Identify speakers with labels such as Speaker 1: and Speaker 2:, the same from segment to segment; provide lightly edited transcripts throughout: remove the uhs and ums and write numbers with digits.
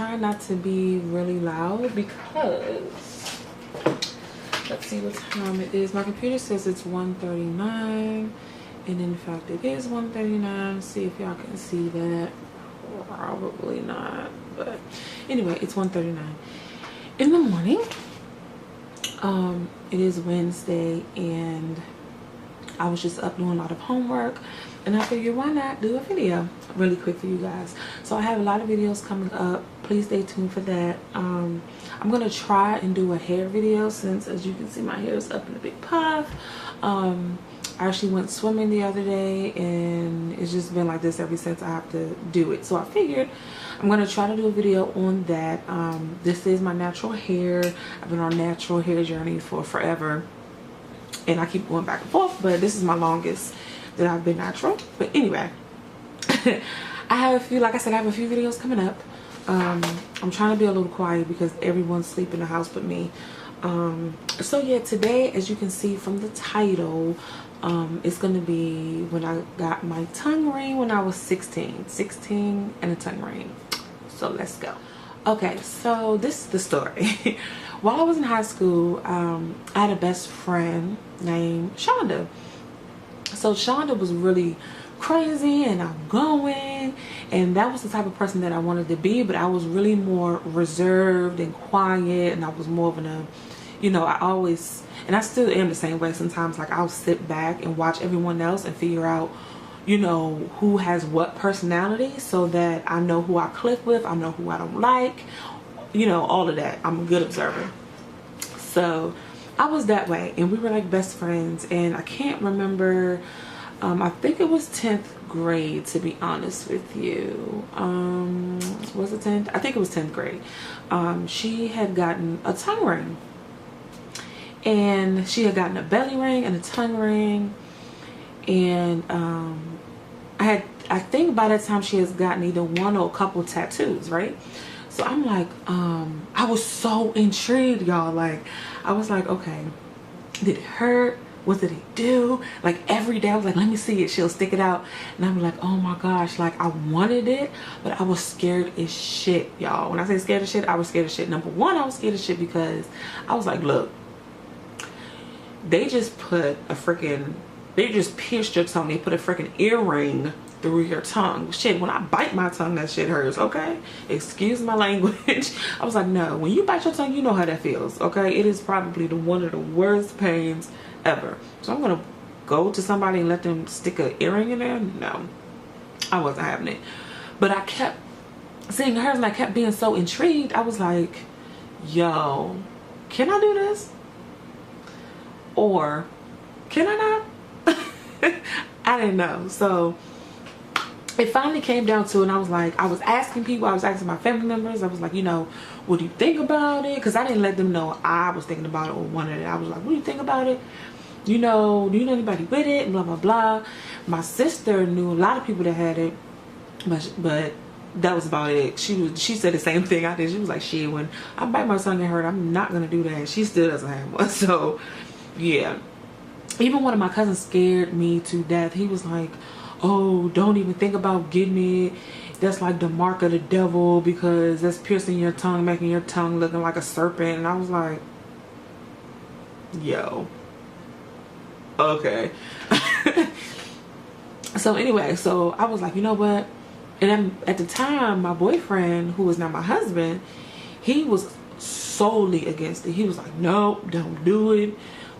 Speaker 1: trying not to be really loud because let's see what time it is. My computer says it's 1:39, and in fact it is 1:39. See if y'all can see that. Probably not, but anyway, it's 1:39 in the morning. It is Wednesday, and I was just up doing a lot of homework, and I figured why not do a video really quick for you guys. So I have a lot of videos coming up. Please stay tuned for that. I'm gonna try and do a hair video, since as you can see my hair is up in a big puff. I actually went swimming the other day, and it's just been like this ever since I have to do it. So I figured I'm gonna try to do a video on that. This is my natural hair. I've been on a natural hair journey for forever, and I keep going back and forth, but this is my longest that I've been natural. But anyway, I have a few, like I said, I have a few videos coming up. I'm trying to be a little quiet because everyone's sleeping in the house but me. So yeah, today, as you can see from the title, it's gonna be when I got my tongue ring when I was 16 and a tongue ring. So let's go. Okay, so this is the story. While I was in high school, I had a best friend named Shonda. So Shonda was really crazy and outgoing, and that was the type of person that I wanted to be, but I was really more reserved and quiet, and I was more of a, you know, I always, and I still am the same way sometimes. Like, I'll sit back and watch everyone else and figure out, you know, who has what personality, so that I know who I click with, I know who I don't like, you know, all of that. I'm a good observer. So I was that way, and we were like best friends. And I can't remember, I think it was 10th grade, to be honest with you. Was it 10th? I think it was 10th grade. She had gotten a tongue ring, and she had gotten a belly ring and a tongue ring, and I think by that time she has gotten either one or a couple tattoos, right? So I'm like, I was so intrigued, y'all. Like, I was like, okay, did it hurt? What did it do? Like, every day I was like, let me see it. She'll stick it out, and I'm like, oh my gosh, like, I wanted it, but I was scared as shit, y'all. When I say scared as shit, I was scared as shit. Number one, I was scared as shit because I was like, look, they just pierced your tongue. They put a freaking earring through your tongue. Shit, when I bite my tongue, that shit hurts, okay? Excuse my language. I was like, no, when you bite your tongue, you know how that feels, okay? It is probably one of the worst pains ever. So I'm gonna go to somebody and let them stick an earring in there? No, I wasn't having it. But I kept seeing hers, and I kept being so intrigued. I was like, yo, can I do this? Or can I not? I didn't know. So it finally came down to it, and I was like, I was asking people, I was asking my family members, I was like, you know, what do you think about it? Because I didn't let them know I was thinking about it or wanted it. I was like, what do you think about it? You know, do you know anybody with it? And blah, blah, blah. My sister knew a lot of people that had it, but that was about it. She said the same thing I did. She was like, shit, when I bite my tongue and hurt, I'm not going to do that. She still doesn't have one. So, yeah. Even one of my cousins scared me to death. He was like, oh, don't even think about getting it. That's like the mark of the devil, because that's piercing your tongue, making your tongue looking like a serpent. And I was like, yo, okay. So anyway, so I was like, you know what? And then at the time, my boyfriend, who is now my husband, he was solely against it. He was like, no, don't do it.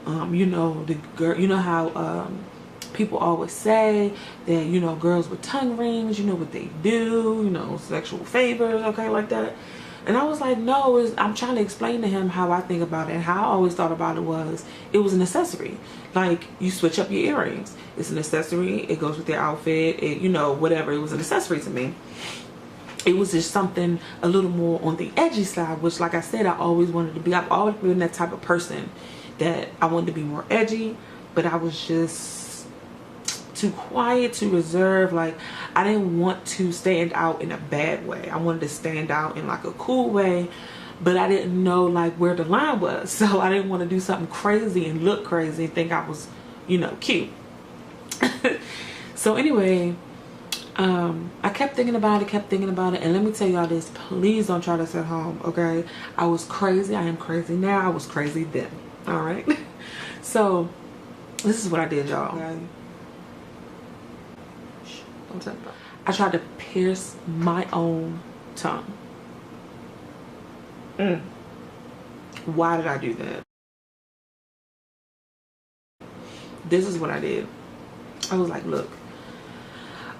Speaker 1: You know, the girl, you know how people always say that, you know, girls with tongue rings, you know what they do, you know, sexual favors, okay, like that. And I was like, no, I'm trying to explain to him how I think about it. And how I always thought about it was an accessory. Like, you switch up your earrings. It's an accessory. It goes with your outfit. It, you know, whatever. It was an accessory to me. It was just something a little more on the edgy side, which, like I said, I always wanted to be. I've always been that type of person that I wanted to be more edgy, but I was just too quiet, too reserved. Like, I didn't want to stand out in a bad way. I wanted to stand out in like a cool way, but I didn't know like where the line was. So I didn't want to do something crazy and look crazy and think I was, you know, cute. So anyway, I kept thinking about it, and let me tell y'all this, please don't try this at home, okay? I was crazy. I am crazy now. I was crazy then. All right. So this is what I did, y'all. Okay? Don't tell me. I tried to pierce my own tongue. Why did I do that? This is what I did. I was like, look,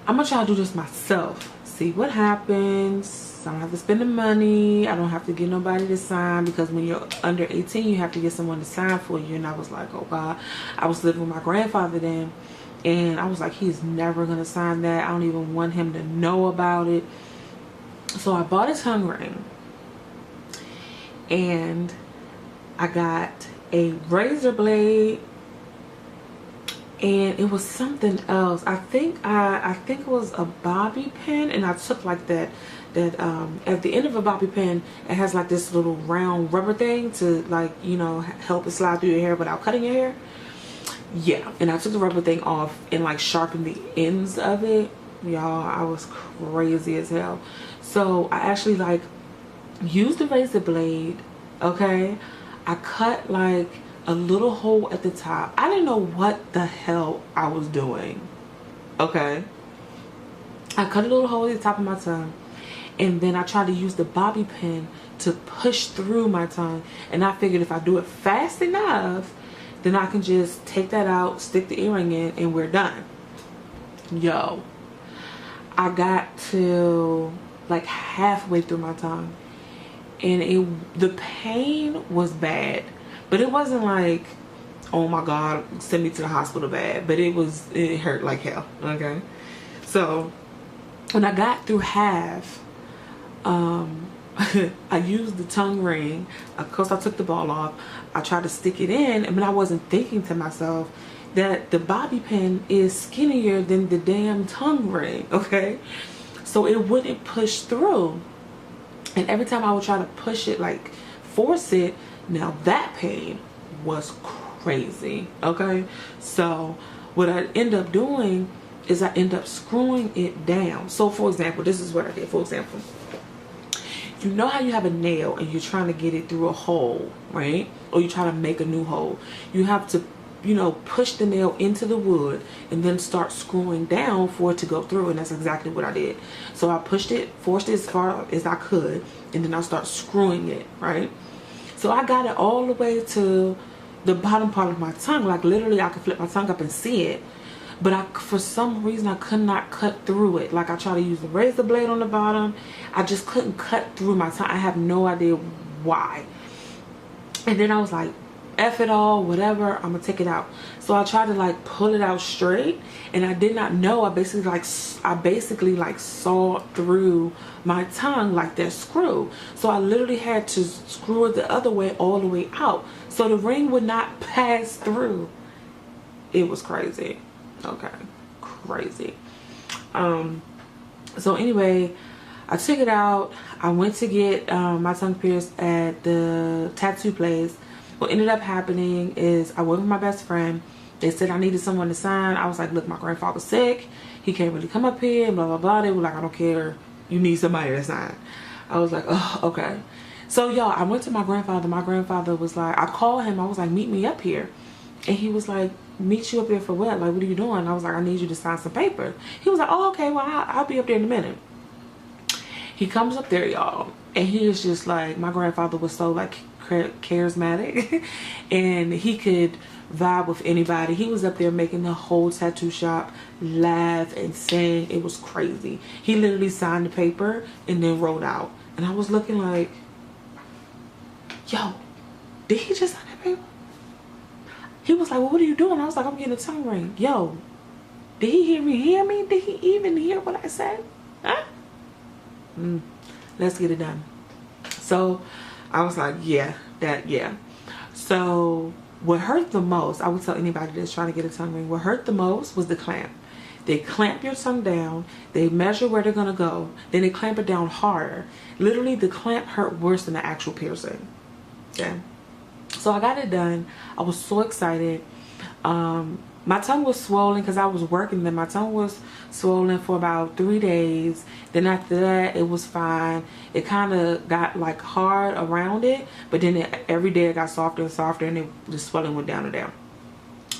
Speaker 1: I'm gonna try to do this myself, see what happens. I don't have to spend the money. I don't have to get nobody to sign, because when you're under 18 you have to get someone to sign for you. And I was like, oh God. I was living with my grandfather then, and I was like, he's never gonna sign that. I don't even want him to know about it. So I bought a tongue ring, and I got a razor blade, and it was something else. I think it was a bobby pin, and I took like that at the end of a bobby pin, it has like this little round rubber thing to, like, you know, help it slide through your hair without cutting your hair. Yeah, and I took the rubber thing off and like sharpened the ends of it. Y'all, I was crazy as hell. So I actually like used the razor blade, okay? I cut like a little hole at the top. I didn't know what the hell I was doing, okay? I cut a little hole at the top of my tongue, and then I tried to use the bobby pin to push through my tongue. And I figured if I do it fast enough, then I can just take that out, stick the earring in, and we're done. Yo, I got to like halfway through my tongue, and the pain was bad. But it wasn't like, oh my God, send me to the hospital bad. But it hurt like hell, okay? So when I got through half, I used the tongue ring. Of course, I took the ball off. I tried to stick it in, and I wasn't thinking to myself that the bobby pin is skinnier than the damn tongue ring, okay? So it wouldn't push through. And every time I would try to push it, like force it, now that pain was crazy, okay? So what I end up doing is I end up screwing it down. So for example, this is what I did. For example, you know how you have a nail and you're trying to get it through a hole, right? Or you try to make a new hole. You have to, you know, push the nail into the wood and then start screwing down for it to go through. And that's exactly what I did. So I pushed it, forced it as far as I could, and then I start screwing it, right? So I got it all the way to the bottom part of my tongue. Like literally I could flip my tongue up and see it. But for some reason, I could not cut through it. Like I tried to use the razor blade on the bottom. I just couldn't cut through my tongue. I have no idea why. And then I was like, F it all, whatever, I'm gonna take it out. So I tried to like pull it out straight, and I did not know. I basically like saw through my tongue like that screw. So I literally had to screw it the other way, all the way out, so the ring would not pass through. It was crazy. Okay, crazy. So anyway, I took it out. I went to get my tongue pierced at the tattoo place. What ended up happening is I went with my best friend. They said I needed someone to sign. I was like, look, my grandfather's sick. He can't really come up here, blah, blah, blah. They were like, I don't care. You need somebody to sign. I was like, oh, okay. So, y'all, I went to my grandfather. My grandfather was like, I called him. I was like, meet me up here. And he was like, meet you up there for what? Like, what are you doing? I was like, I need you to sign some paper. He was like, oh, okay, well, I'll be up there in a minute. He comes up there, y'all, and he is just like, my grandfather was so like charismatic and he could vibe with anybody. He was up there making the whole tattoo shop laugh and sing. It was crazy. He literally signed the paper and then wrote out, and I was looking like, yo, did he just sign that paper? He was like, well, what are you doing? I was like, I'm getting a tongue ring. Yo, did he hear me? Did he even hear what I said? Huh? Let's get it done. So I was like, yeah. So what hurt the most, I would tell anybody that's trying to get a tongue ring, what hurt the most was the clamp. They clamp your tongue down, they measure where they're gonna go, then they clamp it down harder. Literally, the clamp hurt worse than the actual piercing. Yeah. So I got it done. I was so excited. my tongue was swollen because I was working. Then my tongue was swollen for about 3 days. Then after that, it was fine. It kind of got like hard around it, but then every day it got softer and softer, and the swelling went down and down.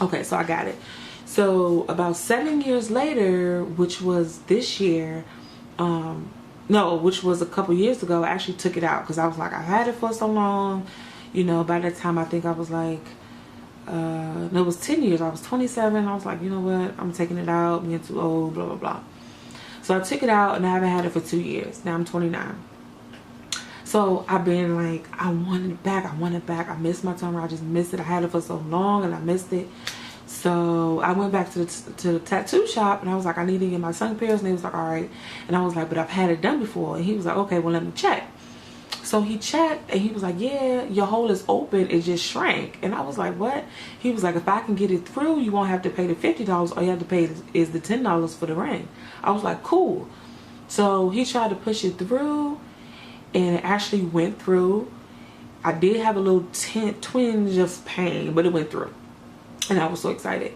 Speaker 1: Okay, so I got it. So about 7 years later, which was this year, no, which was a couple years ago, I actually took it out because I was like, I had it for so long. You know, by that time I think I was like, no, it was 10 years. I was 27. I was like, you know what, I'm taking it out. I'm getting too old, blah blah blah. So I took it out, and I haven't had it for 2 years. Now I'm 29. So I've been like, I want it back. I want it back. I miss my tongue. I just missed it. I had it for so long and I missed it. So I went back to the tattoo shop, and I was like, I need to get my tongue pierced. And he was like, all right. And I was like, but I've had it done before. And he was like, okay, well, let me check. So he checked, and he was like, yeah, your hole is open. It just shrank. And I was like, what? He was like, if I can get it through, you won't have to pay the $50. All you have to pay is the $10 for the ring. I was like, cool. So he tried to push it through, and it actually went through. I did have a little twinge of pain, but it went through. And I was so excited.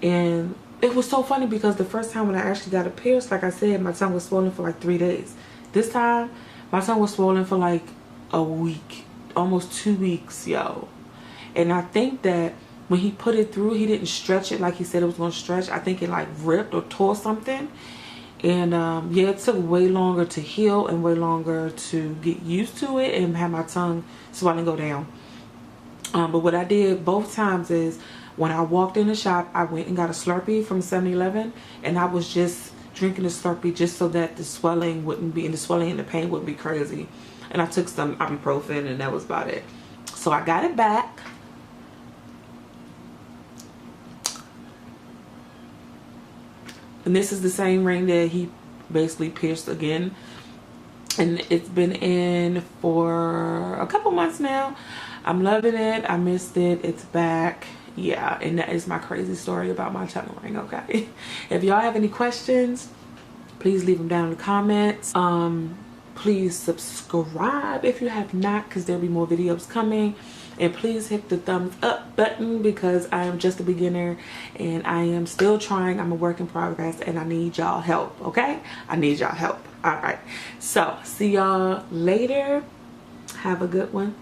Speaker 1: And it was so funny because the first time when I actually got it pierced, like I said, my tongue was swollen for like 3 days. This time, my tongue was swollen for like a week, almost 2 weeks, yo. And I think that when he put it through, he didn't stretch it like he said it was going to stretch. I think it like ripped or tore something. And yeah, it took way longer to heal and way longer to get used to it and have my tongue swelling go down. But what I did both times is, when I walked in the shop, I went and got a Slurpee from 7-Eleven, and I was just drinking the Slurpee just so that the swelling wouldn't be, and the swelling and the pain wouldn't be crazy. And I took some ibuprofen, and that was about it. So I got it back. And this is the same ring that he basically pierced again. And it's been in for a couple months now. I'm loving it. I missed it. It's back. Yeah, and that is my crazy story about my tongue ring, okay? If y'all have any questions, please leave them down in the comments. Please subscribe if you have not, because there'll be more videos coming. And please hit the thumbs up button, because I am just a beginner and I am still trying. I'm a work in progress, and I need y'all help, okay? I need y'all help. All right. So, see y'all later. Have a good one.